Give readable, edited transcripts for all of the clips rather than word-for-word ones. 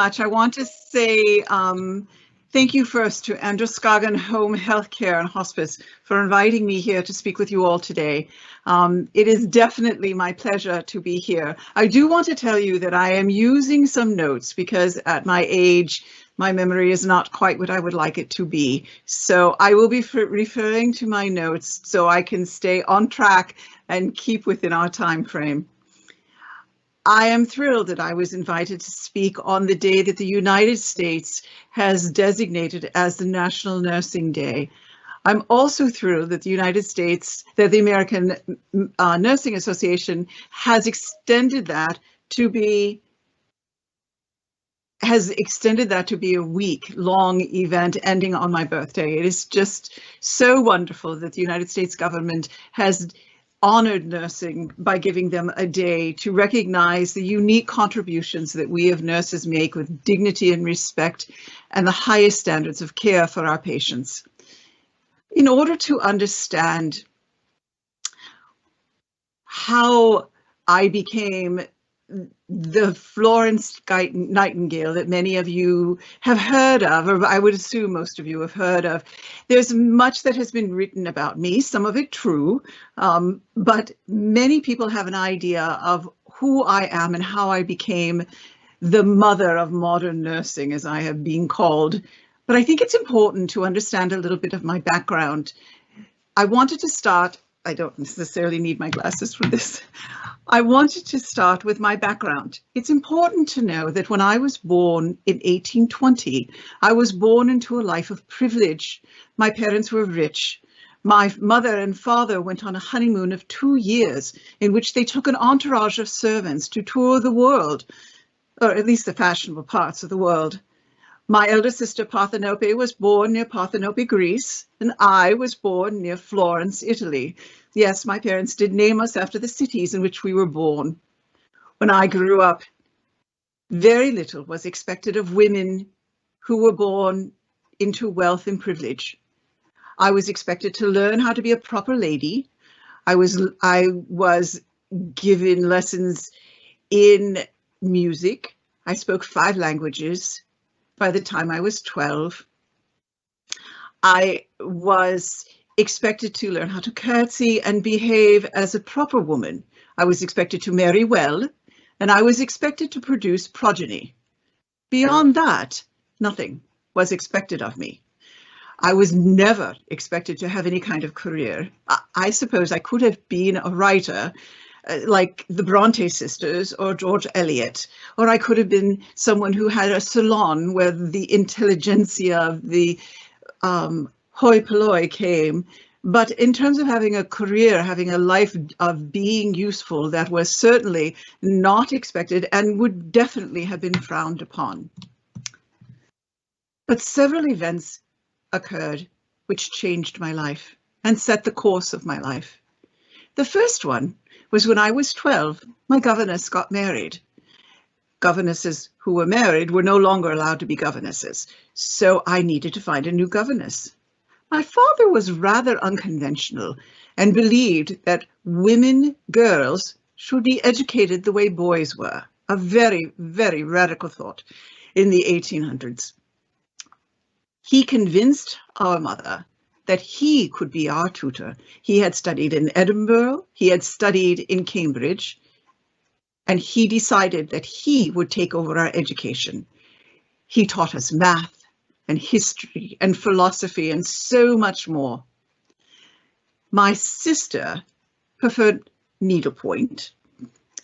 I want to say thank you first to Androscoggin Home Healthcare and Hospice for inviting me here to speak with you all today. It is definitely my pleasure to be here. I do want to tell you that I am using some notes because at my age, my memory is not quite what I would like it to be. So I will be referring to my notes so I can stay on track and keep within our time frame. I am thrilled that I was invited to speak on the day that the United States has designated as the National Nursing Day. I'm also thrilled that the the American Nursing Association has extended that to be a week-long event ending on my birthday. It is just so wonderful that the United States government has honored nursing by giving them a day to recognize the unique contributions that we as nurses make with dignity and respect and the highest standards of care for our patients. In order to understand how I became the Florence Nightingale that many of you have heard of, or I would assume most of you have heard of. There's much that has been written about me, some of it true, but many people have an idea of who I am and how I became the mother of modern nursing, as I have been called. But I think it's important to understand a little bit of my background. I wanted to start, I don't necessarily need my glasses for this. I wanted to start with my background. It's important to know that when I was born in 1820, I was born into a life of privilege. My parents were rich. My mother and father went on a honeymoon of 2 years in which they took an entourage of servants to tour the world, or at least the fashionable parts of the world. My elder sister Parthenope was born near Parthenope, Greece, and I was born near Florence, Italy. Yes, my parents did name us after the cities in which we were born. When I grew up, very little was expected of women who were born into wealth and privilege. I was expected to learn how to be a proper lady. I was given lessons in music. I spoke 5 languages. By the time I was 12, I was expected to learn how to curtsy and behave as a proper woman. I was expected to marry well, and I was expected to produce progeny. Beyond that, nothing was expected of me. I was never expected to have any kind of career. I suppose I could have been a writer, like the Bronte sisters or George Eliot, or I could have been someone who had a salon where the intelligentsia of the hoi polloi came. But in terms of having a career, having a life of being useful, that was certainly not expected and would definitely have been frowned upon. But several events occurred which changed my life and set the course of my life. The first one was when I was 12, my governess got married. Governesses who were married were no longer allowed to be governesses, so I needed to find a new governess. My father was rather unconventional and believed that girls should be educated the way boys were, a very, very radical thought in the 1800s. He convinced our mother that he could be our tutor. He had studied in Edinburgh, he had studied in Cambridge, and he decided that he would take over our education. He taught us math and history and philosophy and so much more. My sister preferred needlepoint.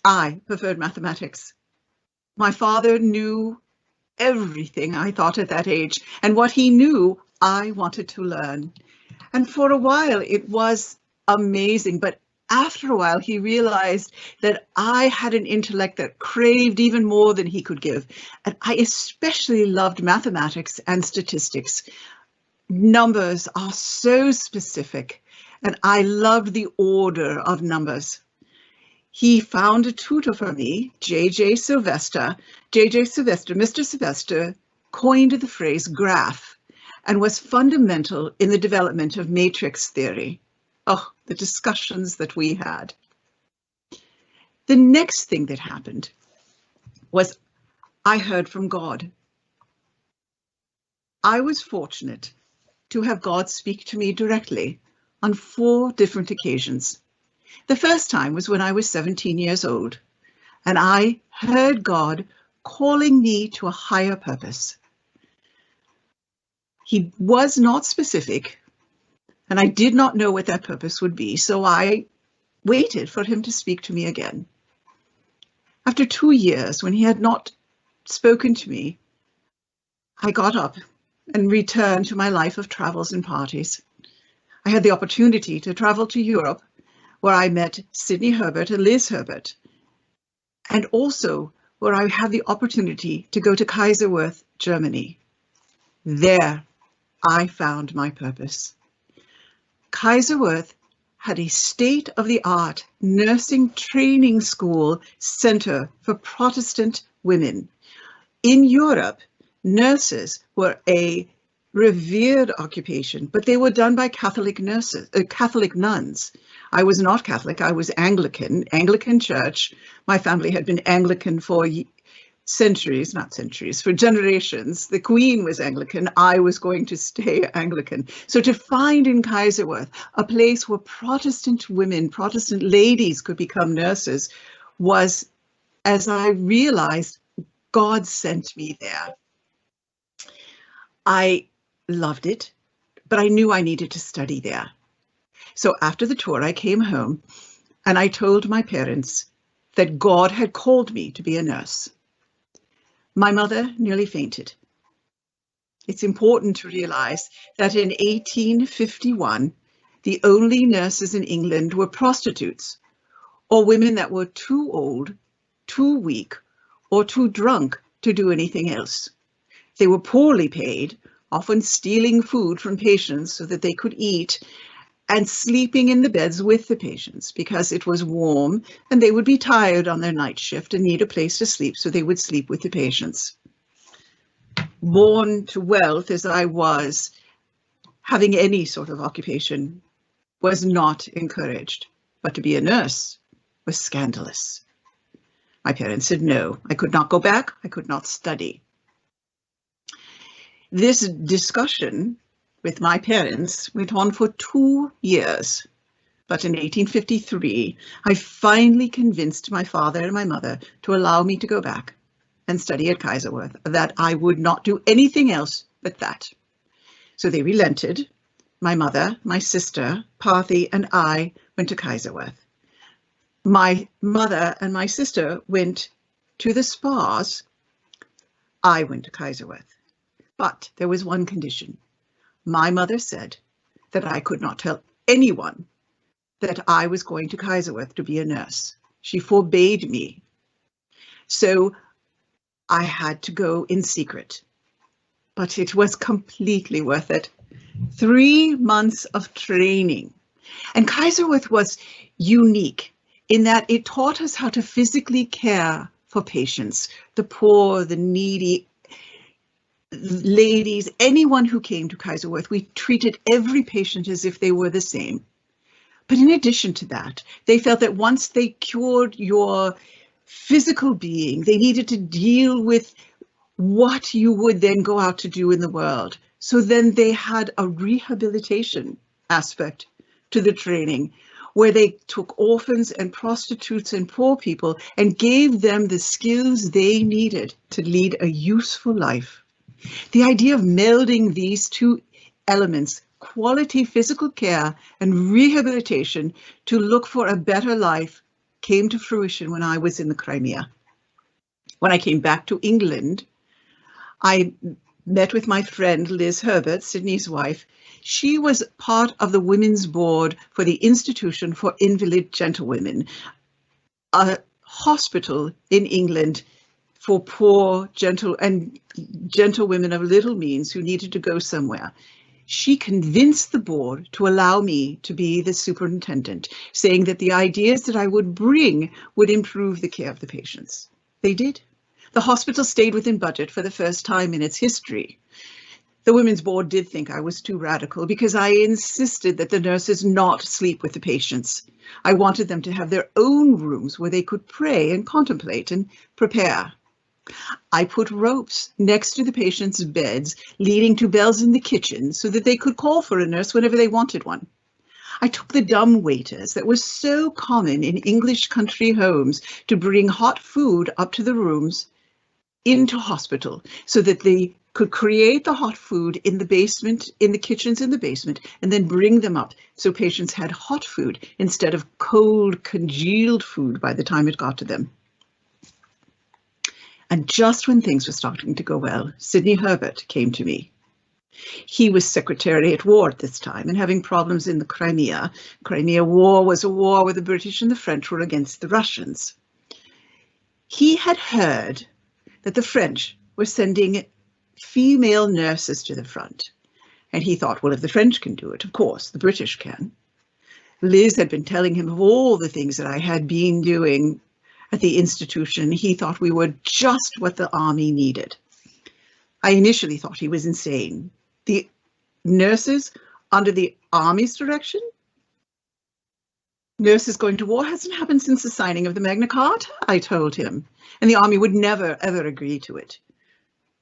I preferred mathematics. My father knew everything I thought at that age, and what he knew, I wanted to learn. And for a while, it was amazing, but after a while, he realized that I had an intellect that craved even more than he could give. And I especially loved mathematics and statistics. Numbers are so specific, and I loved the order of numbers. He found a tutor for me, J.J. Sylvester. Mr. Sylvester coined the phrase graph and was fundamental in the development of matrix theory. Oh, the discussions that we had. The next thing that happened was I heard from God. I was fortunate to have God speak to me directly on 4 different occasions. The first time was when I was 17 years old, and I heard God calling me to a higher purpose. He was not specific, and I did not know what that purpose would be, so I waited for him to speak to me again. After 2 years, when he had not spoken to me, I got up and returned to my life of travels and parties. I had the opportunity to travel to Europe, where I met Sidney Herbert and Liz Herbert, and also where I had the opportunity to go to Kaiserwerth, Germany. There, I found my purpose. Kaiserwerth had a state-of-the-art nursing training school center for Protestant women. In Europe, nurses were a revered occupation, but they were done by Catholic nuns. I was not Catholic, I was Anglican Church. My family had been Anglican for for generations. The Queen was Anglican, I was going to stay Anglican. So to find in Kaiserwerth a place where Protestant women, Protestant ladies could become nurses was, as I realized, God sent me there. I loved it, but I knew I needed to study there. So after the tour, I came home and I told my parents that God had called me to be a nurse. My mother nearly fainted. It's important to realize that in 1851, the only nurses in England were prostitutes or women that were too old, too weak, or too drunk to do anything else. They were poorly paid, often stealing food from patients so that they could eat, and sleeping in the beds with the patients because it was warm and they would be tired on their night shift and need a place to sleep, so they would sleep with the patients. Born to wealth as I was, having any sort of occupation was not encouraged, but to be a nurse was scandalous. My parents said no, I could not go back, I could not study. This discussion with my parents went on for 2 years, but in 1853, I finally convinced my father and my mother to allow me to go back and study at Kaiserwerth, that I would not do anything else but that. So they relented. My mother, my sister, Parthy, and I went to Kaiserwerth. My mother and my sister went to the spas. I went to Kaiserwerth. But there was one condition. My mother said that I could not tell anyone that I was going to Kaiserwerth to be a nurse. She forbade me. So I had to go in secret, but it was completely worth it. 3 months of training. And Kaiserwerth was unique in that it taught us how to physically care for patients, the poor, the needy, ladies, anyone who came to Kaiserwerth. We treated every patient as if they were the same. But in addition to that, they felt that once they cured your physical being, they needed to deal with what you would then go out to do in the world. So then they had a rehabilitation aspect to the training, where they took orphans and prostitutes and poor people and gave them the skills they needed to lead a useful life. The idea of melding these two elements, quality physical care and rehabilitation to look for a better life, came to fruition when I was in the Crimea. When I came back to England, I met with my friend Liz Herbert, Sidney's wife. She was part of the women's board for the Institution for Invalid Gentlewomen, a hospital in England for poor, gentlewomen of little means who needed to go somewhere. She convinced the board to allow me to be the superintendent, saying that the ideas that I would bring would improve the care of the patients. They did. The hospital stayed within budget for the first time in its history. The Women's Board did think I was too radical because I insisted that the nurses not sleep with the patients. I wanted them to have their own rooms where they could pray and contemplate and prepare. I put ropes next to the patients' beds, leading to bells in the kitchen so that they could call for a nurse whenever they wanted one. I took the dumb waiters that was so common in English country homes to bring hot food up to the rooms into hospital so that they could create the hot food in the basement, in the kitchens in the basement, and then bring them up so patients had hot food instead of cold, congealed food by the time it got to them. And just when things were starting to go well, Sidney Herbert came to me. He was Secretary at War at this time and having problems in the Crimea. Crimea War was a war where the British and the French were against the Russians. He had heard that the French were sending female nurses to the front. And he thought, well, if the French can do it, of course, the British can. Liz had been telling him of all the things that I had been doing at the institution. He thought we were just what the army needed. I initially thought he was insane. The nurses under the army's direction? Nurses going to war hasn't happened since the signing of the Magna Carta, I told him, and the army would never, ever agree to it.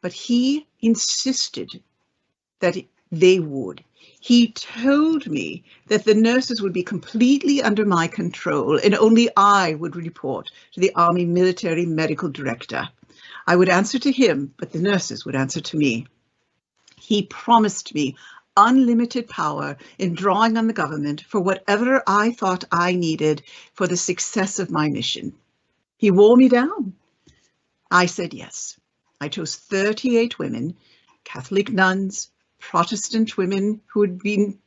But he insisted that they would. He told me that the nurses would be completely under my control and only I would report to the Army Military Medical Director. I would answer to him, but the nurses would answer to me. He promised me unlimited power in drawing on the government for whatever I thought I needed for the success of my mission. He wore me down. I said yes. I chose 38 women, Catholic nuns, Protestant women who had been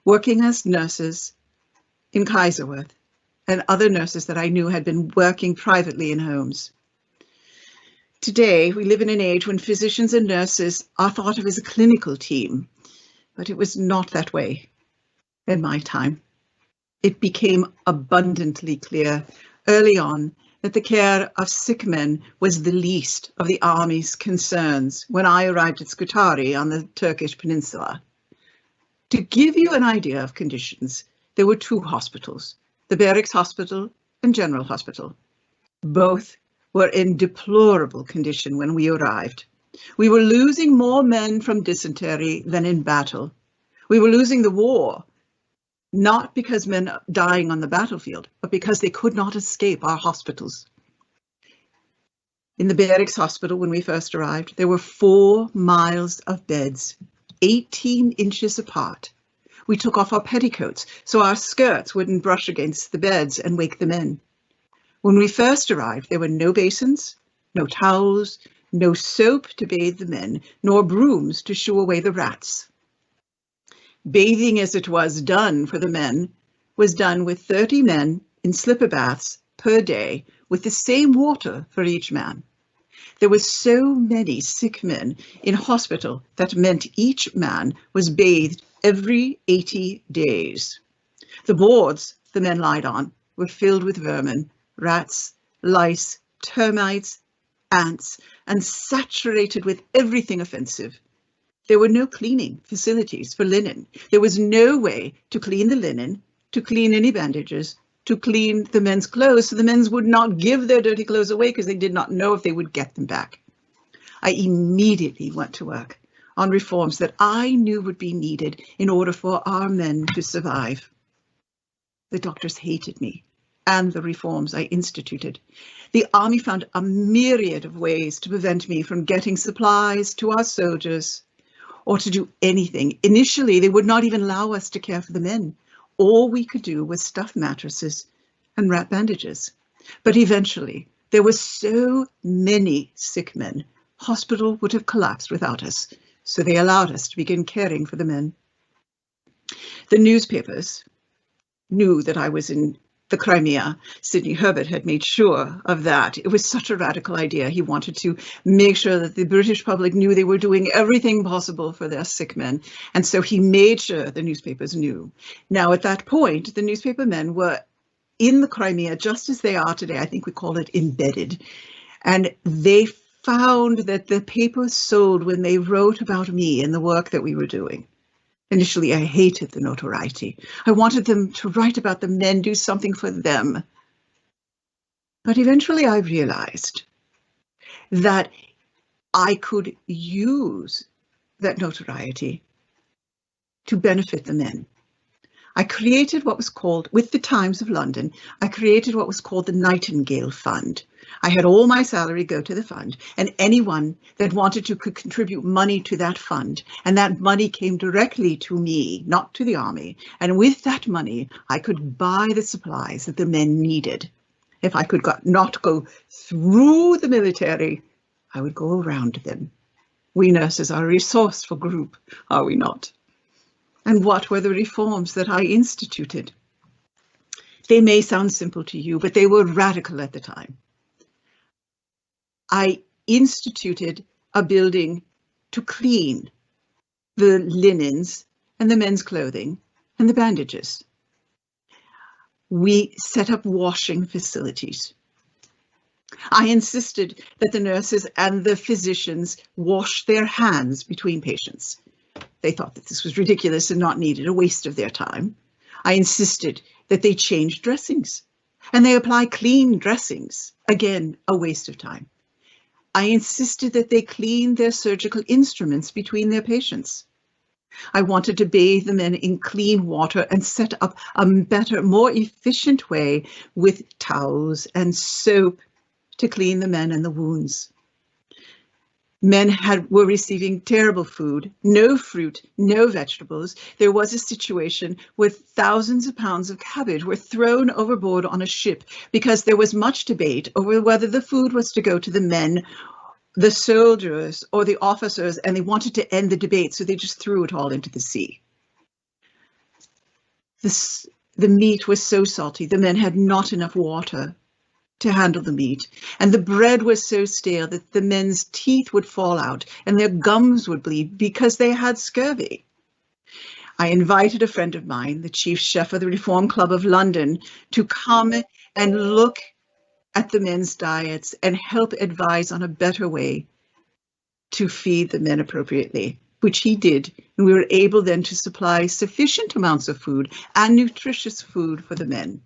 working as nurses in Kaiserwerth, and other nurses that I knew had been working privately in homes. Today, we live in an age when physicians and nurses are thought of as a clinical team, but it was not that way in my time. It became abundantly clear early on that the care of sick men was the least of the army's concerns when I arrived at Scutari on the Turkish peninsula. To give you an idea of conditions, there were two hospitals, the Barracks Hospital and General Hospital. Both were in deplorable condition when we arrived. We were losing more men from dysentery than in battle. We were losing the war, not because men dying on the battlefield, but because they could not escape our hospitals. In the Barracks Hospital, when we first arrived, there were 4 miles of beds, 18 inches apart. We took off our petticoats so our skirts wouldn't brush against the beds and wake the men. When we first arrived, there were no basins, no towels, no soap to bathe the men, nor brooms to shoo away the rats. Bathing as it was done for the men was done with 30 men in slipper baths per day with the same water for each man. There were so many sick men in hospital that meant each man was bathed every 80 days. The boards the men lied on were filled with vermin, rats, lice, termites, ants, and saturated with everything offensive. There were no cleaning facilities for linen. There was no way to clean the linen, to clean any bandages, to clean the men's clothes, so the men would not give their dirty clothes away because they did not know if they would get them back. I immediately went to work on reforms that I knew would be needed in order for our men to survive. The doctors hated me and the reforms I instituted. The army found a myriad of ways to prevent me from getting supplies to our soldiers or to do anything. Initially, they would not even allow us to care for the men. All we could do was stuff mattresses and wrap bandages. But eventually, there were so many sick men, hospital would have collapsed without us, so they allowed us to begin caring for the men. The newspapers knew that I was in the Crimea. Sidney Herbert had made sure of that. It was such a radical idea. He wanted to make sure that the British public knew they were doing everything possible for their sick men. And so he made sure the newspapers knew. Now, at that point, the newspaper men were in the Crimea just as they are today. I think we call it embedded. And they found that the papers sold when they wrote about me and the work that we were doing. Initially, I hated the notoriety. I wanted them to write about the men, do something for them. But eventually I realized that I could use that notoriety to benefit the men. I created what was called, with the Times of London, I created what was called the Nightingale Fund. I had all my salary go to the fund, and anyone that wanted to could contribute money to that fund, and that money came directly to me, not to the army. And with that money, I could buy the supplies that the men needed. If I could not go through the military, I would go around them. We nurses are a resourceful group, are we not? And what were the reforms that I instituted? They may sound simple to you, but they were radical at the time. I instituted a building to clean the linens and the men's clothing and the bandages. We set up washing facilities. I insisted that the nurses and the physicians wash their hands between patients. They thought that this was ridiculous and not needed, a waste of their time. I insisted that they change dressings and they apply clean dressings, again, a waste of time. I insisted that they clean their surgical instruments between their patients. I wanted to bathe the men in clean water and set up a better, more efficient way with towels and soap to clean the men and the wounds. Men were receiving terrible food, no fruit, no vegetables. There was a situation where thousands of pounds of cabbage were thrown overboard on a ship because there was much debate over whether the food was to go to the men, the soldiers, or the officers, and they wanted to end the debate, so they just threw it all into the sea. The meat was so salty, the men had not enough water to handle the meat, and the bread was so stale that the men's teeth would fall out and their gums would bleed because they had scurvy. I invited a friend of mine, the chief chef of the Reform Club of London, to come and look at the men's diets and help advise on a better way to feed the men appropriately, which he did, and we were able then to supply sufficient amounts of food and nutritious food for the men.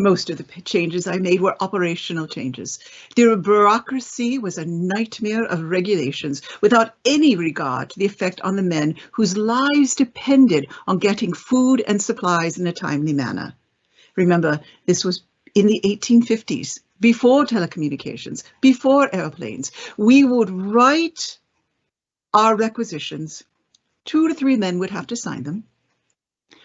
Most of the changes I made were operational changes. Their bureaucracy was a nightmare of regulations without any regard to the effect on the men whose lives depended on getting food and supplies in a timely manner. Remember, this was in the 1850s, before telecommunications, before airplanes. We would write our requisitions. 2 to 3 men would have to sign them.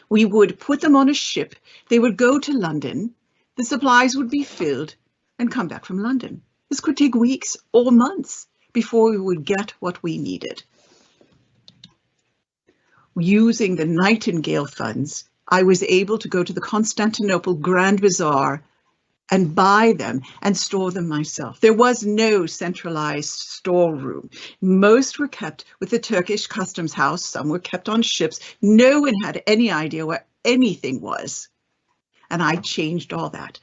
We would put them on a ship. They would go to London. The supplies would be filled and come back from London. This could take weeks or months before we would get what we needed. Using the Nightingale funds, I was able to go to the Constantinople Grand Bazaar and buy them and store them myself. There was no centralized storeroom. Most were kept with the Turkish customs house. Some were kept on ships. No one had any idea where anything was. And I changed all that.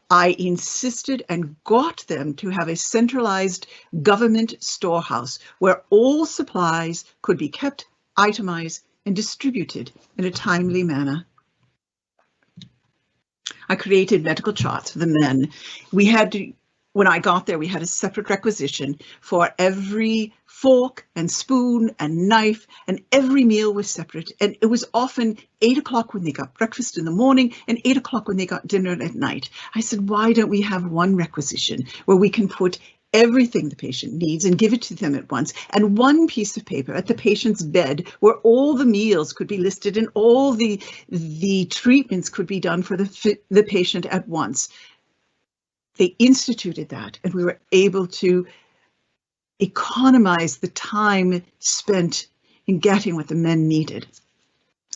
I insisted and got them to have a centralized government storehouse where all supplies could be kept, itemized, and distributed in a timely manner. I created medical charts for the men. When I got there, we had a separate requisition for every fork and spoon and knife, and every meal was separate. And it was often 8 o'clock when they got breakfast in the morning and 8 o'clock when they got dinner at night. I said, why don't we have one requisition where we can put everything the patient needs and give it to them at once, and one piece of paper at the patient's bed where all the meals could be listed and all the treatments could be done for the patient at once. They instituted that, and we were able to economize the time spent in getting what the men needed.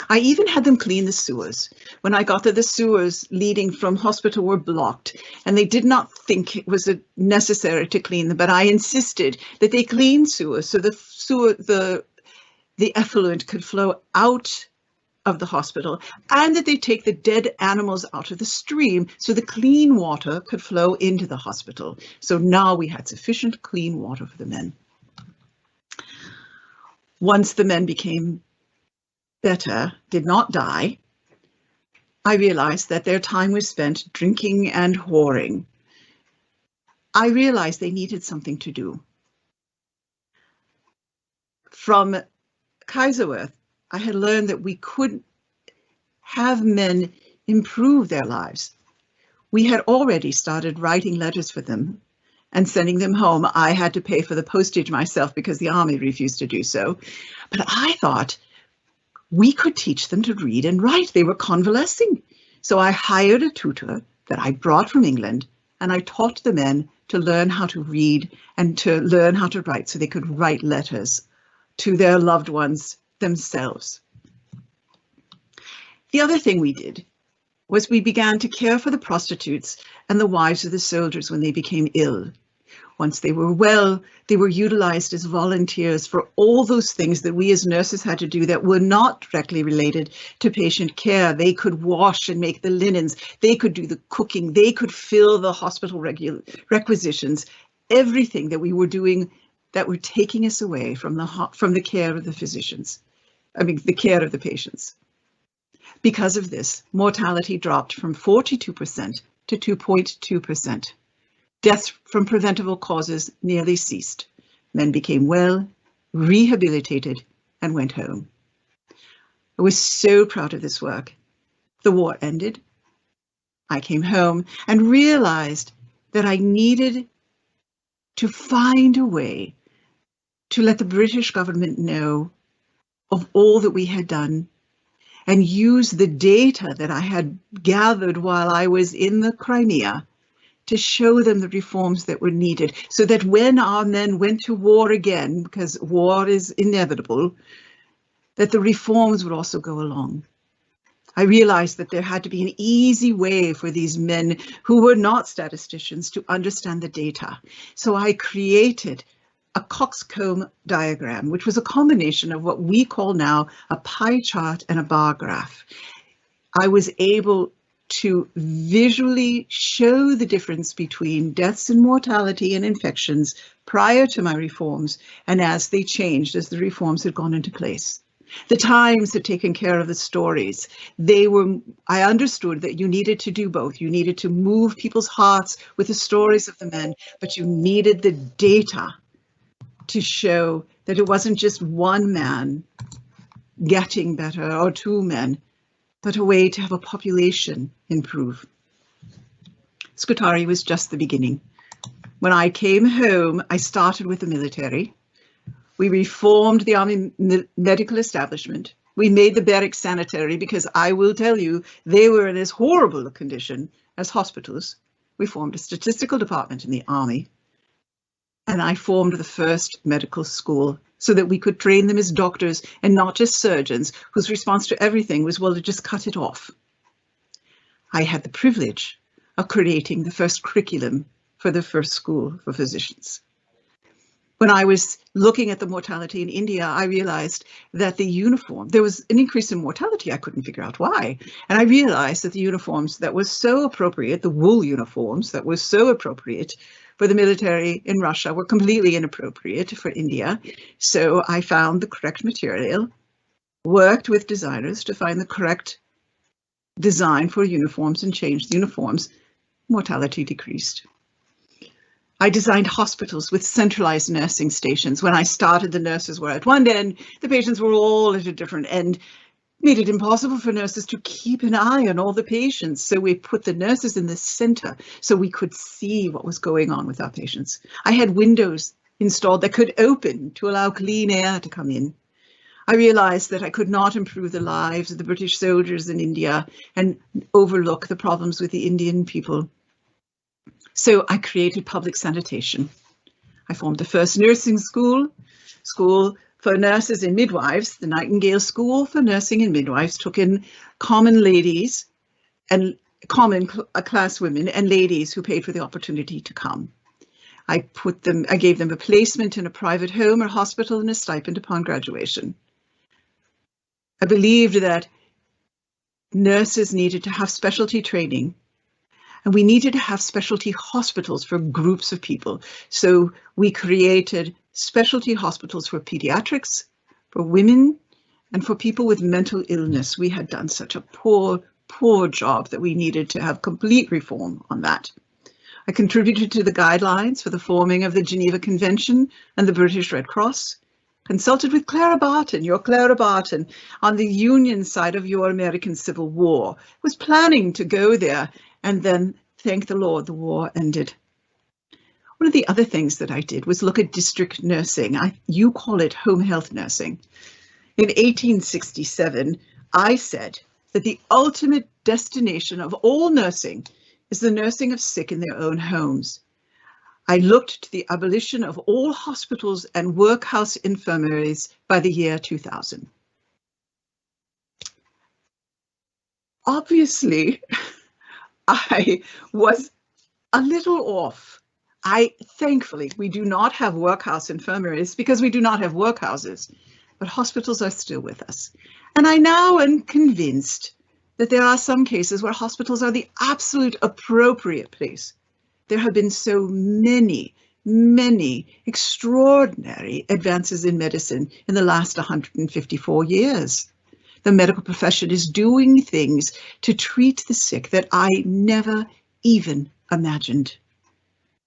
I even had them clean the sewers. When I got there, the sewers leading from hospital were blocked, and they did not think it was necessary to clean them, but I insisted that they clean sewers so the effluent could flow out of the hospital, and that they take the dead animals out of the stream so the clean water could flow into the hospital. So now we had sufficient clean water for the men. Once the men became better, did not die, I realized that their time was spent drinking and whoring. I realized they needed something to do. From Kaiserwerth, I had learned that we couldn't have men improve their lives. We had already started writing letters for them and sending them home. I had to pay for the postage myself because the army refused to do so. But I thought we could teach them to read and write. They were convalescing. So I hired a tutor that I brought from England, and I taught the men to learn how to read and to learn how to write so they could write letters to their loved ones themselves. The other thing we did was we began to care for the prostitutes and the wives of the soldiers when they became ill. Once they were well, they were utilized as volunteers for all those things that we as nurses had to do that were not directly related to patient care. They could wash and make the linens. They could do the cooking. They could fill the hospital requisitions. Everything that we were doing that were taking us away from the care of the physicians. The care of the patients. Because of this, mortality dropped from 42% to 2.2%. Deaths from preventable causes nearly ceased. Men became well, rehabilitated, and went home. I was so proud of this work. The war ended. I came home and realized that I needed to find a way to let the British government know of all that we had done and use the data that I had gathered while I was in the Crimea to show them the reforms that were needed, so that when our men went to war again, because war is inevitable, that the reforms would also go along. I realized that there had to be an easy way for these men who were not statisticians to understand the data. So I created a coxcomb diagram, which was a combination of what we call now a pie chart and a bar graph. I was able to visually show the difference between deaths and mortality and infections prior to my reforms and as they changed, as the reforms had gone into place. The Times had taken care of the stories. I understood that you needed to do both. You needed to move people's hearts with the stories of the men, but you needed the data to show that it wasn't just one man getting better or two men, but a way to have a population improve. Scutari was just the beginning. When I came home, I started with the military. We reformed the army medical establishment. We made the barracks sanitary because I will tell you, they were in as horrible a condition as hospitals. We formed a statistical department in the army. And I formed the first medical school so that we could train them as doctors and not just surgeons whose response to everything was, well, to just cut it off. I had the privilege of creating the first curriculum for the first school for physicians. When I was looking at the mortality in India, I realized that there was an increase in mortality. I couldn't figure out why. And I realized that the uniforms that were so appropriate, the wool uniforms that were so appropriate for the military in Russia were completely inappropriate for India. So I found the correct material, worked with designers to find the correct design for uniforms and changed the uniforms. Mortality decreased. I designed hospitals with centralized nursing stations. When I started, the nurses were at one end, the patients were all at a different end. Made it impossible for nurses to keep an eye on all the patients. So we put the nurses in the center so we could see what was going on with our patients. I had windows installed that could open to allow clean air to come in. I realized that I could not improve the lives of the British soldiers in India and overlook the problems with the Indian people. So I created public sanitation. I formed the first nursing school for nurses and midwives. The Nightingale School for Nursing and Midwives took in common ladies and common class women and ladies who paid for the opportunity to come. I gave them a placement in a private home or hospital and a stipend upon graduation. I believed that nurses needed to have specialty training, and we needed to have specialty hospitals for groups of people. So we created specialty hospitals for pediatrics, for women, and for people with mental illness. We had done such a poor job that we needed to have complete reform on that. I contributed to the guidelines for the forming of the Geneva Convention and the British Red Cross, consulted with Clara Barton, your Clara Barton, on the Union side of your American Civil War, was planning to go there, and then, thank the Lord, the war ended. One of the other things that I did was look at district nursing. You call it home health nursing. In 1867, I said that the ultimate destination of all nursing is the nursing of sick in their own homes. I looked to the abolition of all hospitals and workhouse infirmaries by the year 2000. Obviously, I was a little off. Thankfully, we do not have workhouse infirmaries because we do not have workhouses, but hospitals are still with us. And I now am convinced that there are some cases where hospitals are the absolute appropriate place. There have been so many extraordinary advances in medicine in the last 154 years. The medical profession is doing things to treat the sick that I never even imagined.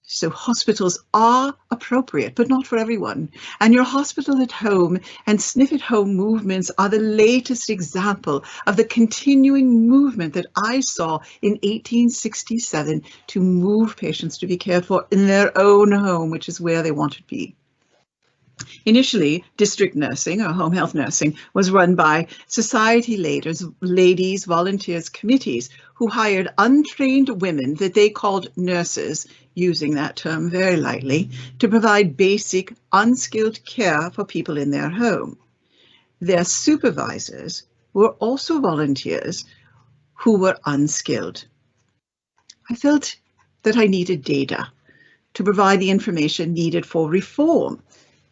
So hospitals are appropriate, but not for everyone. And your hospital at home and sniff at home movements are the latest example of the continuing movement that I saw in 1867 to move patients to be cared for in their own home, which is where they want to be. Initially, district nursing or home health nursing was run by society ladies, volunteers, committees who hired untrained women that they called nurses, using that term very lightly, to provide basic, unskilled care for people in their home. Their supervisors were also volunteers who were unskilled. I felt that I needed data to provide the information needed for reform.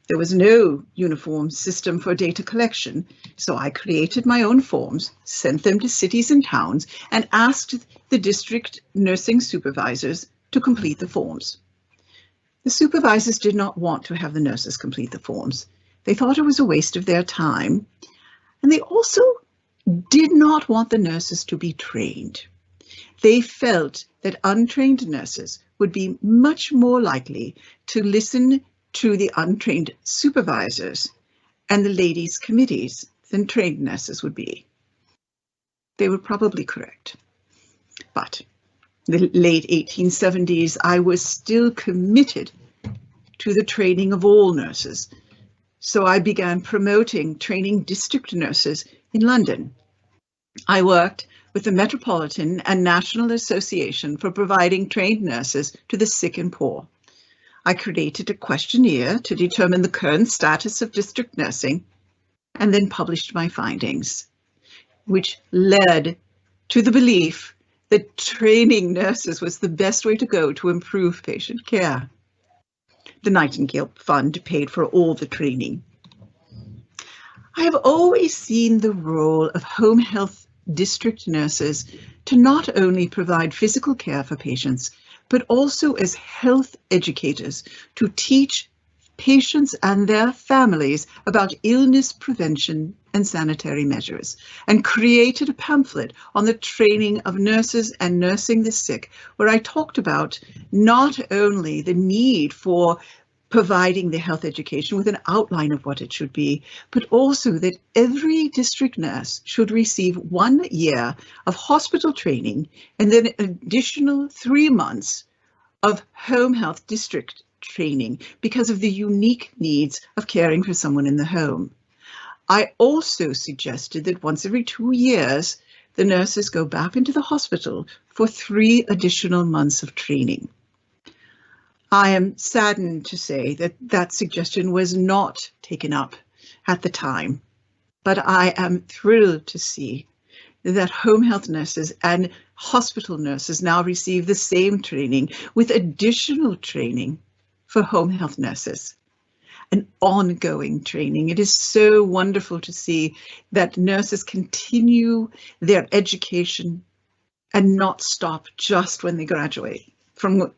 There was no uniform system for data collection, so I created my own forms, sent them to cities and towns, and asked the district nursing supervisors to complete the forms. The supervisors did not want to have the nurses complete the forms. They thought it was a waste of their time, and they also did not want the nurses to be trained. They felt that untrained nurses would be much more likely to listen to the untrained supervisors and the ladies' committees than trained nurses would be. They were probably correct. But in the late 1870s, I was still committed to the training of all nurses. So I began promoting training district nurses in London. I worked with the Metropolitan and National Association for providing trained nurses to the sick and poor. I created a questionnaire to determine the current status of district nursing and then published my findings, which led to the belief that training nurses was the best way to go to improve patient care. The Nightingale Fund paid for all the training. I have always seen the role of home health district nurses to not only provide physical care for patients, but also as health educators to teach patients and their families about illness prevention and sanitary measures, and created a pamphlet on the training of nurses and nursing the sick, where I talked about not only the need for providing the health education with an outline of what it should be, but also that every district nurse should receive 1 year of hospital training and then an additional 3 months of home health district training because of the unique needs of caring for someone in the home. I also suggested that once every 2 years, the nurses go back into the hospital for 3 additional months of training. I am saddened to say that that suggestion was not taken up at the time, but I am thrilled to see that home health nurses and hospital nurses now receive the same training with additional training for home health nurses, an ongoing training. It is so wonderful to see that nurses continue their education and not stop just when they graduate from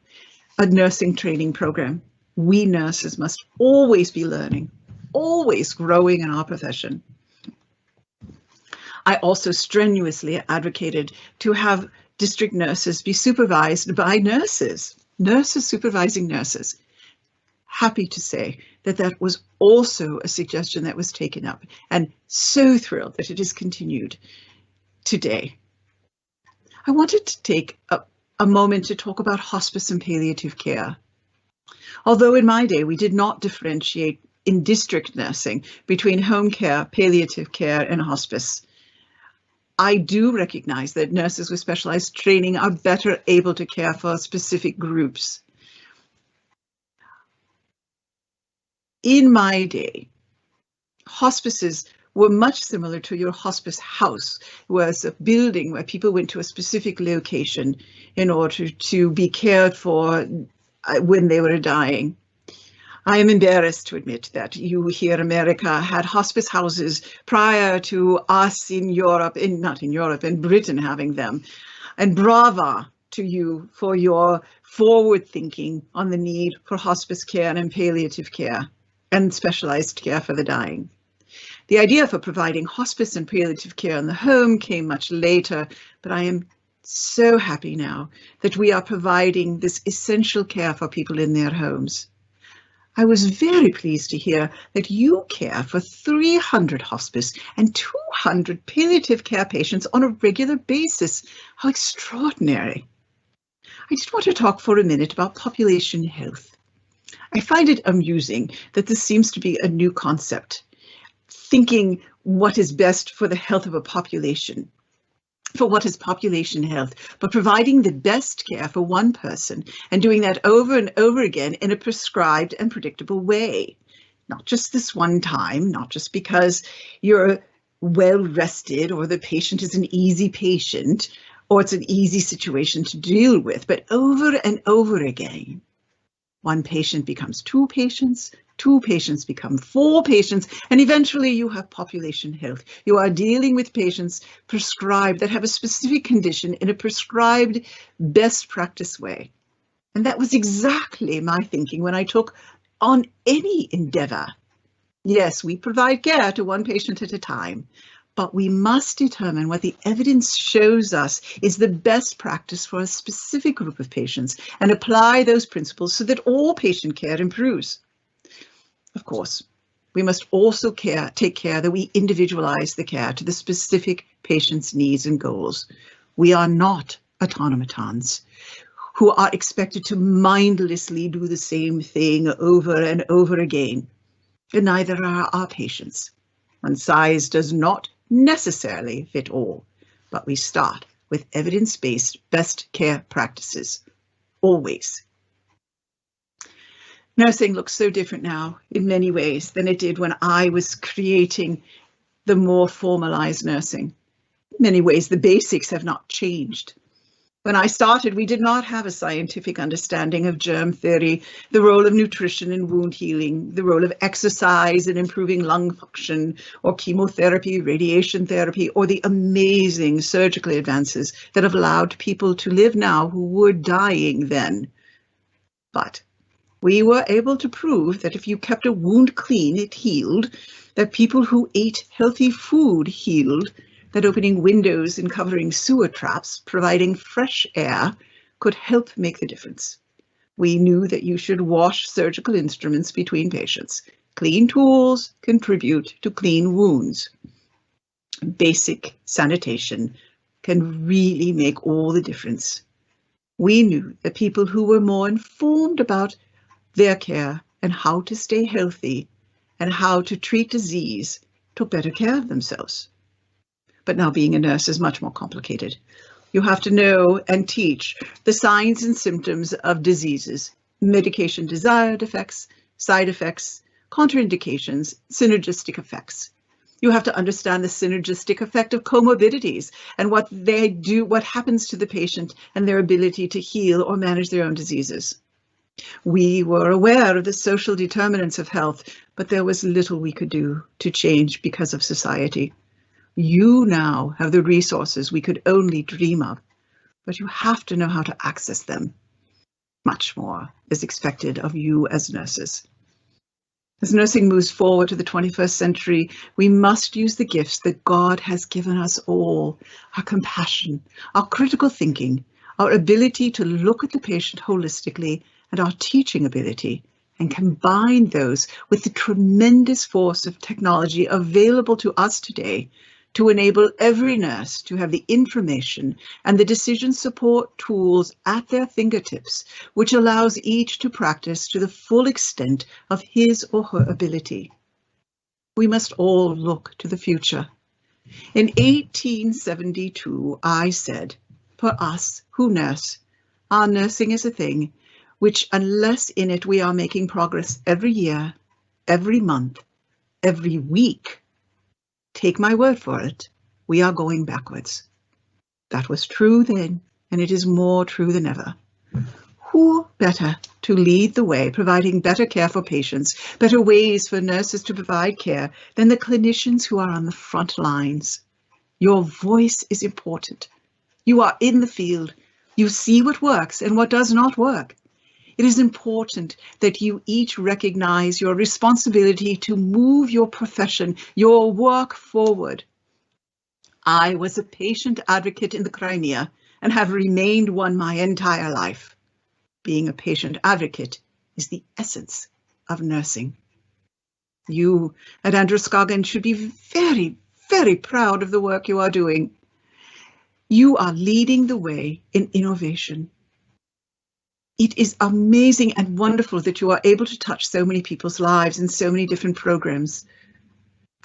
a nursing training program. We nurses must always be learning, always growing in our profession. I also strenuously advocated to have district nurses be supervised by nurses. nurses supervising nurses. Happy to say that that was also a suggestion that was taken up, and so thrilled that it is continued today. I wanted to take a moment to talk about hospice and palliative care. Although in my day we did not differentiate in district nursing between home care, palliative care, and hospice, I do recognize that nurses with specialized training are better able to care for specific groups. In my day, hospices were much similar to your hospice house. It was a building where people went to a specific location in order to be cared for when they were dying. I am embarrassed to admit that you here in America had hospice houses prior to us in Europe, in Britain having them. And brava to you for your forward thinking on the need for hospice care and palliative care and specialized care for the dying. The idea for providing hospice and palliative care in the home came much later, but I am so happy now that we are providing this essential care for people in their homes. I was very pleased to hear that you care for 300 hospice and 200 palliative care patients on a regular basis. How extraordinary. I just want to talk for a minute about population health. I find it amusing that this seems to be a new concept, thinking what is best for the health of a population. For what is population health, but providing the best care for one person and doing that over and over again in a prescribed and predictable way. Not just this one time, not just because you're well rested or the patient is an easy patient or it's an easy situation to deal with, but over and over again. One patient becomes two patients become four patients, and eventually you have population health. You are dealing with patients prescribed that have a specific condition in a prescribed best practice way. And that was exactly my thinking when I took on any endeavor. Yes, we provide care to one patient at a time, but we must determine what the evidence shows us is the best practice for a specific group of patients and apply those principles so that all patient care improves. Of course, we must also take care that we individualize the care to the specific patient's needs and goals. We are not automatons who are expected to mindlessly do the same thing over and over again, and neither are our patients. One size does not necessarily fit all, but we start with evidence-based best care practices, always. Nursing looks so different now in many ways than it did when I was creating the more formalized nursing. In many ways, the basics have not changed. When I started, we did not have a scientific understanding of germ theory, the role of nutrition in wound healing, the role of exercise in improving lung function, or chemotherapy, radiation therapy, or the amazing surgical advances that have allowed people to live now who were dying then. But we were able to prove that if you kept a wound clean, it healed, that people who ate healthy food healed, that opening windows and covering sewer traps, providing fresh air, could help make the difference. We knew that you should wash surgical instruments between patients. Clean tools contribute to clean wounds. Basic sanitation can really make all the difference. We knew that people who were more informed about their care and how to stay healthy and how to treat disease took better care of themselves. But now being a nurse is much more complicated. You have to know and teach the signs and symptoms of diseases, medication desired effects, side effects, contraindications, synergistic effects. You have to understand the synergistic effect of comorbidities and what they do, what happens to the patient and their ability to heal or manage their own diseases. We were aware of the social determinants of health, but there was little we could do to change because of society. You now have the resources we could only dream of, but you have to know how to access them. Much more is expected of you as nurses. As nursing moves forward to the 21st century, we must use the gifts that God has given us all, our compassion, our critical thinking, our ability to look at the patient holistically, and our teaching ability, and combine those with the tremendous force of technology available to us today to enable every nurse to have the information and the decision support tools at their fingertips, which allows each to practice to the full extent of his or her ability. We must all look to the future. In 1872, I said, for us who nurse, our nursing is a thing which, unless in it we are making progress every year, every month, every week, take my word for it, we are going backwards. That was true then, and it is more true than ever. Who better to lead the way, providing better care for patients, better ways for nurses to provide care than the clinicians who are on the front lines? Your voice is important. You are in the field. You see what works and what does not work. It is important that you each recognize your responsibility to move your profession, your work forward. I was a patient advocate in the Crimea and have remained one my entire life. Being a patient advocate is the essence of nursing. You at Androscoggin should be very, very proud of the work you are doing. You are leading the way in innovation. It is amazing and wonderful that you are able to touch so many people's lives in so many different programs.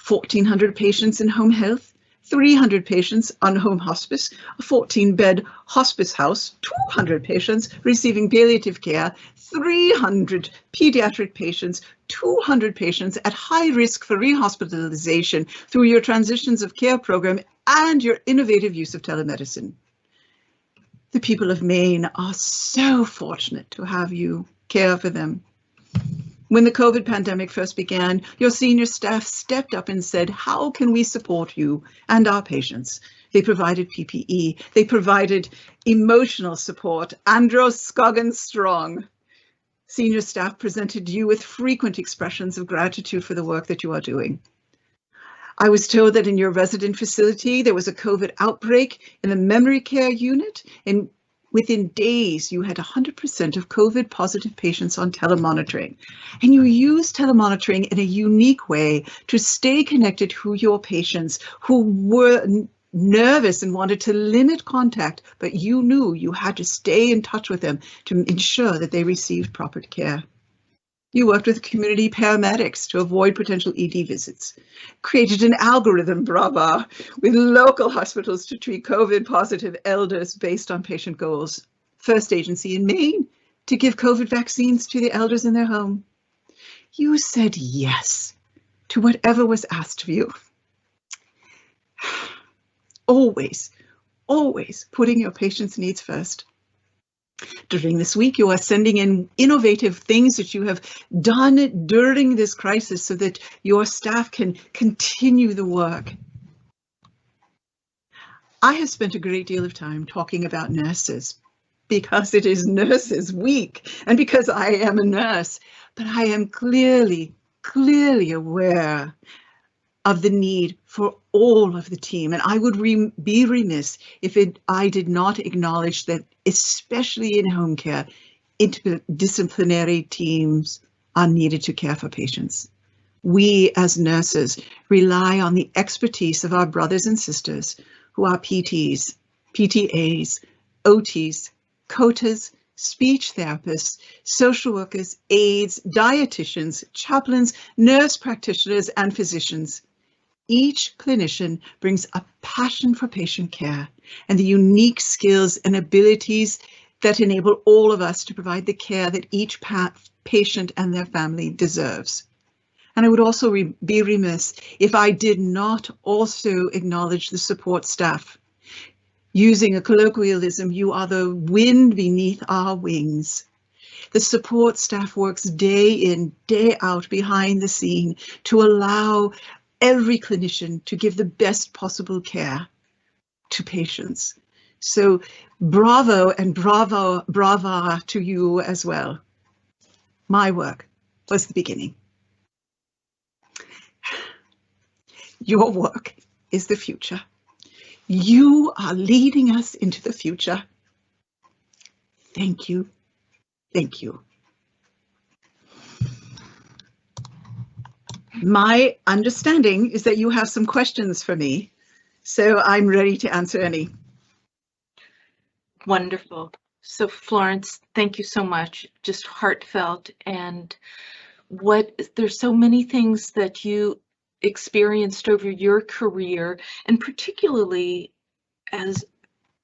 1,400 patients in home health, 300 patients on home hospice, a 14-bed hospice house, 200 patients receiving palliative care, 300 pediatric patients, 200 patients at high risk for rehospitalization through your transitions of care program and your innovative use of telemedicine. The people of Maine are so fortunate to have you care for them. When the COVID pandemic first began, your senior staff stepped up and said, how can we support you and our patients? They provided PPE. They provided emotional support. Androscoggin strong. Senior staff presented you with frequent expressions of gratitude for the work that you are doing. I was told that in your resident facility, there was a COVID outbreak in the memory care unit, and within days, you had 100% of COVID positive patients on telemonitoring. And you used telemonitoring in a unique way to stay connected to your patients who were nervous and wanted to limit contact, but you knew you had to stay in touch with them to ensure that they received proper care. You worked with community paramedics to avoid potential ED visits, created an algorithm, brava, with local hospitals to treat COVID-positive elders based on patient goals. First agency in Maine to give COVID vaccines to the elders in their home. You said yes to whatever was asked of you. Always, always putting your patients' needs first. During this week, you are sending in innovative things that you have done during this crisis so that your staff can continue the work. I have spent a great deal of time talking about nurses because it is Nurses Week and because I am a nurse, but I am clearly aware of the need for all of the team. And I would be remiss if I did not acknowledge that, especially in home care, interdisciplinary teams are needed to care for patients. We as nurses rely on the expertise of our brothers and sisters who are PTs, PTAs, OTs, COTAs, speech therapists, social workers, aides, dietitians, chaplains, nurse practitioners, and physicians. Each clinician brings a passion for patient care and the unique skills and abilities that enable all of us to provide the care that each patient and their family deserves. And I would also be remiss if I did not also acknowledge the support staff. Using a colloquialism, you are the wind beneath our wings. The support staff works day in, day out behind the scene to allow every clinician to give the best possible care to patients. So bravo and brava to you as well. My work was the beginning. Your work is the future. You are leading us into the future. Thank you. Thank you. My understanding is that you have some questions for me, so I'm ready to answer any. Wonderful. So Florence, thank you so much. Just heartfelt. And there's so many things that you experienced over your career, and particularly as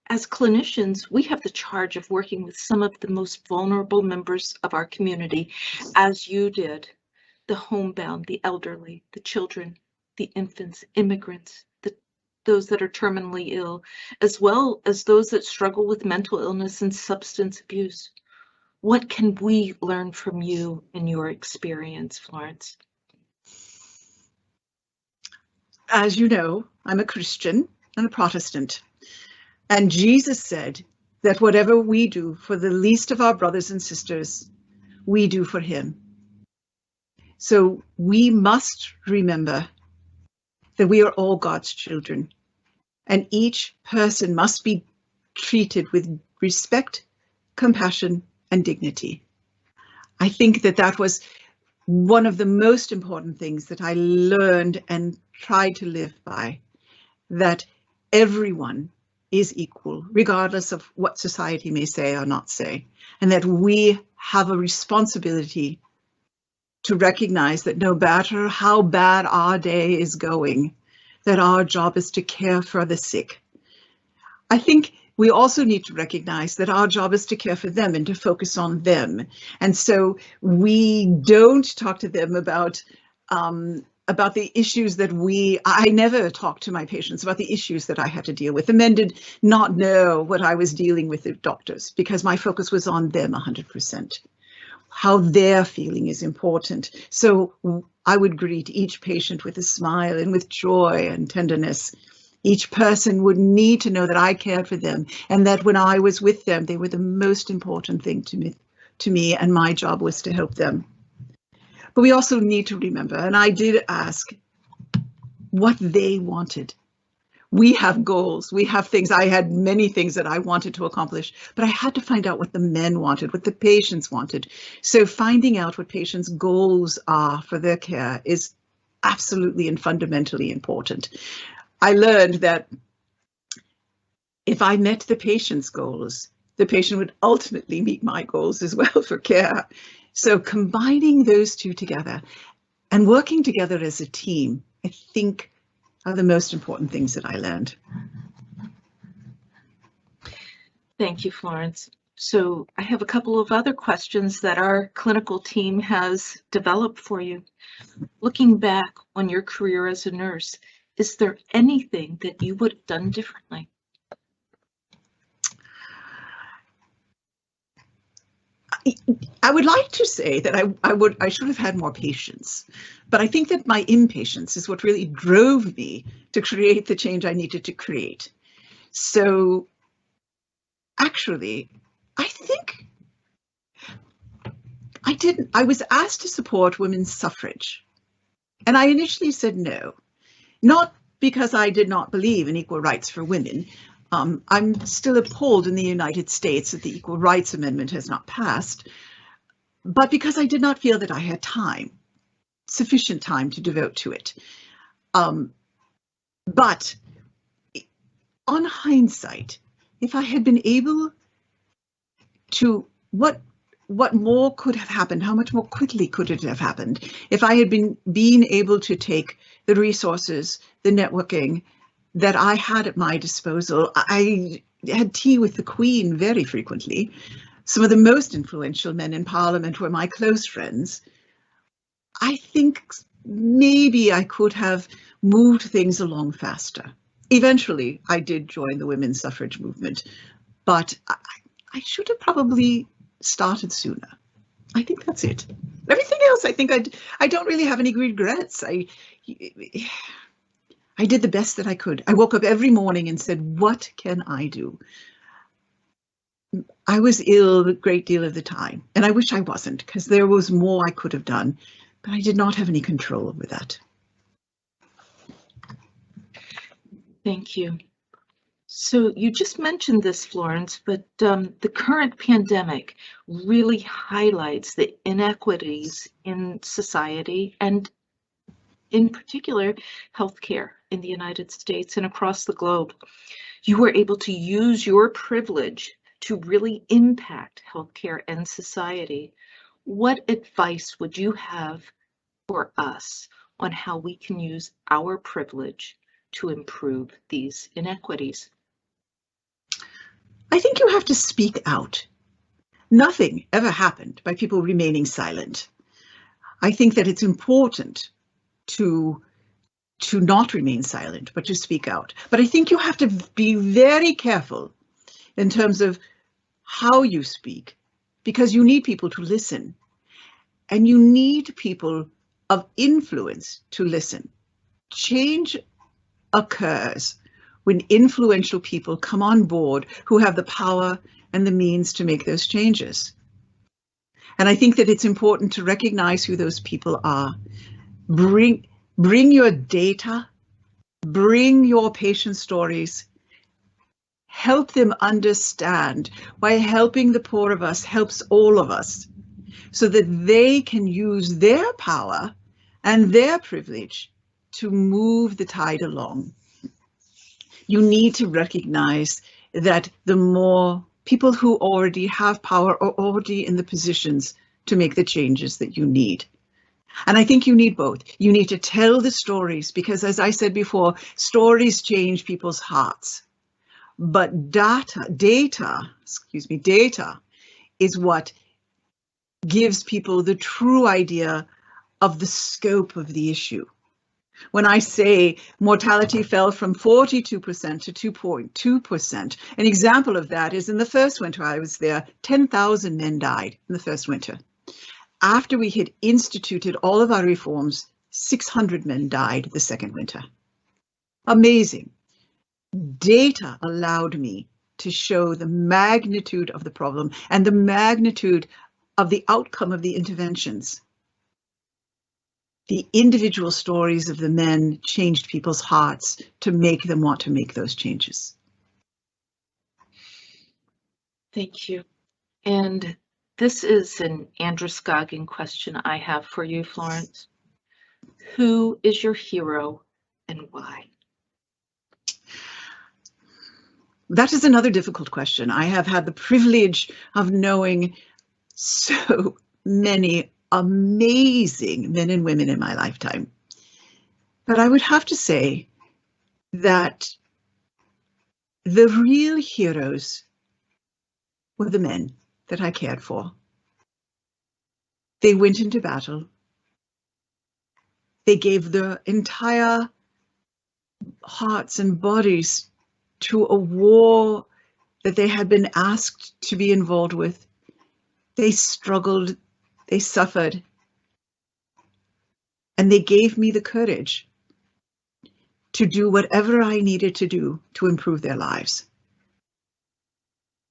clinicians, we have the charge of working with some of the most vulnerable members of our community, as you did, the homebound, the elderly, the children, the infants, immigrants, those that are terminally ill, as well as those that struggle with mental illness and substance abuse. What can we learn from you and your experience, Florence? As you know, I'm a Christian and a Protestant. And Jesus said that whatever we do for the least of our brothers and sisters, we do for him. So we must remember that we are all God's children, and each person must be treated with respect, compassion, and dignity. I think that that was one of the most important things that I learned and tried to live by, that everyone is equal, regardless of what society may say or not say, and that we have a responsibility to recognize that no matter how bad our day is going, that our job is to care for the sick. I think we also need to recognize that our job is to care for them and to focus on them. And so we don't talk to them about the issues that I never talked to my patients about the issues that I had to deal with. The men did not know what I was dealing with, the doctors, because my focus was on them 100%. How they're feeling is important. So I would greet each patient with a smile and with joy and tenderness. Each person would need to know that I cared for them and that when I was with them, they were the most important thing to me, and my job was to help them. But we also need to remember, and I did ask, what they wanted. We have goals, we have things. I had many things that I wanted to accomplish, but I had to find out what the men wanted, what the patients wanted. So finding out what patients' goals are for their care is absolutely and fundamentally important. I learned that if I met the patient's goals, the patient would ultimately meet my goals as well for care. So combining those two together and working together as a team, I think, are the most important things that I learned. Thank you, Florence. So I have a couple of other questions that our clinical team has developed for you. Looking back on your career as a nurse, is there anything that you would have done differently? I would like to say that I should have had more patience, but I think that my impatience is what really drove me to create the change I needed to create. So actually, I think I was asked to support women's suffrage, and I initially said no, not because I did not believe in equal rights for women. I'm still appalled in the United States that the Equal Rights Amendment has not passed, but because I did not feel that I had sufficient time to devote to it. But on hindsight, if I had been able to, what more could have happened? How much more quickly could it have happened if I had been able to take the resources, the networking that I had at my disposal? I had tea with the Queen very frequently. Some of the most influential men in Parliament were my close friends. I think maybe I could have moved things along faster. Eventually, I did join the women's suffrage movement, but I should have probably started sooner. I think that's it. Everything else, I think I don't really have any regrets. I did the best that I could. I woke up every morning and said, what can I do? I was ill a great deal of the time, and I wish I wasn't, because there was more I could have done, but I did not have any control over that. Thank you. So you just mentioned this, Florence, but the current pandemic really highlights the inequities in society and in particular healthcare in the United States and across the globe. You were able to use your privilege to really impact healthcare and society. What advice would you have for us on how we can use our privilege to improve these inequities? I think you have to speak out. Nothing ever happened by people remaining silent. I think that it's important to not remain silent, but to speak out. But I think you have to be very careful in terms of how you speak, because you need people to listen, and you need people of influence to listen. Change occurs when influential people come on board who have the power and the means to make those changes. And I think that it's important to recognize who those people are. Bring your data, bring your patient stories, help them understand why helping the poor of us helps all of us, so that they can use their power and their privilege to move the tide along. You need to recognize that the more people who already have power are already in the positions to make the changes that you need. And I think you need both. You need to tell the stories because, as I said before, stories change people's hearts. But data is what gives people the true idea of the scope of the issue. When I say mortality fell from 42% to 2.2%, an example of that is in the first winter I was there, 10,000 men died in the first winter. After we had instituted all of our reforms, 600 men died the second winter. Amazing. Data allowed me to show the magnitude of the problem and the magnitude of the outcome of the interventions. The individual stories of the men changed people's hearts to make them want to make those changes. Thank you. And this is an Androscoggin question I have for you, Florence. Who is your hero and why? That is another difficult question. I have had the privilege of knowing so many amazing men and women in my lifetime. But I would have to say that the real heroes were the men that I cared for. They went into battle. They gave their entire hearts and bodies to a war that they had been asked to be involved with. They struggled, they suffered, and they gave me the courage to do whatever I needed to do to improve their lives.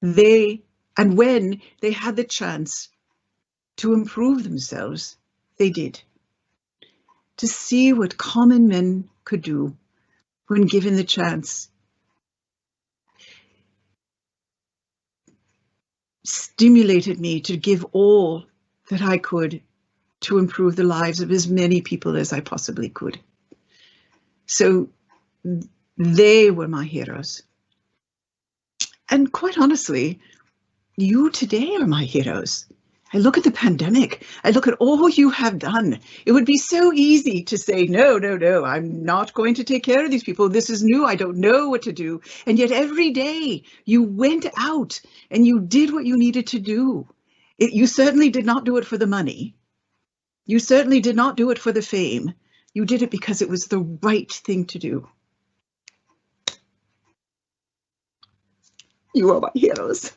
And when they had the chance to improve themselves, they did. To see what common men could do when given the chance stimulated me to give all that I could to improve the lives of as many people as I possibly could. So they were my heroes. And quite honestly, you today are my heroes. I look at the pandemic. I look at all you have done. It would be so easy to say, no, I'm not going to take care of these people. This is new. I don't know what to do. And yet every day you went out and you did what you needed to do. You certainly did not do it for the money. You certainly did not do it for the fame. You did it because it was the right thing to do. You are my heroes.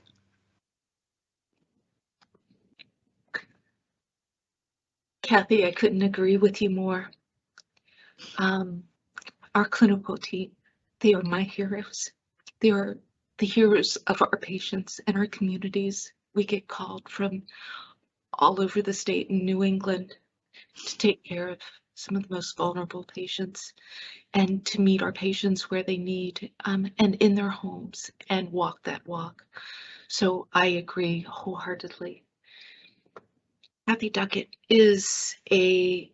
Kathy, I couldn't agree with you more. Our clinical team, they are my heroes. They are the heroes of our patients and our communities. We get called from all over the state in New England to take care of some of the most vulnerable patients, and to meet our patients where they need, and in their homes, and walk that walk. So I agree wholeheartedly. Kathy Duckett is a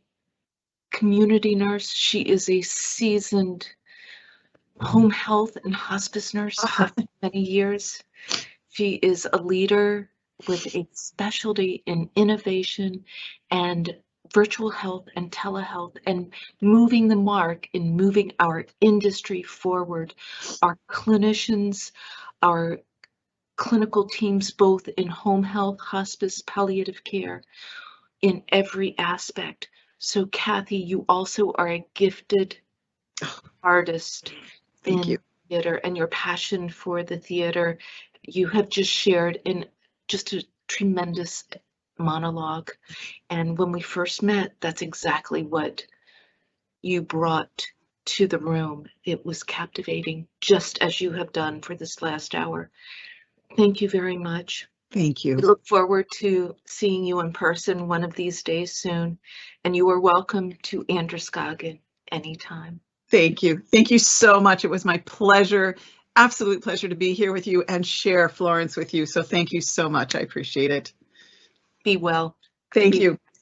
community nurse. She is a seasoned home health and hospice nurse of many years. She is a leader with a specialty in innovation and virtual health and telehealth, and moving the mark in moving our industry forward. Our clinicians, our clinical teams, both in home health, hospice, palliative care, in every aspect. So Kathy, you also are a gifted artist Thank you. in theater, and your passion for the theater you have just shared in just a tremendous monologue. And when we first met, that's exactly what you brought to the room. It was captivating, just as you have done for this last hour. Thank you very much. Thank We you. look forward to seeing you in person one of these days soon, and you are welcome to Androscoggin anytime. Thank you. Thank you so much. It was my pleasure, absolute pleasure to be here with you and share Florence with you. So thank you so much. I appreciate it. Be well. Thank you.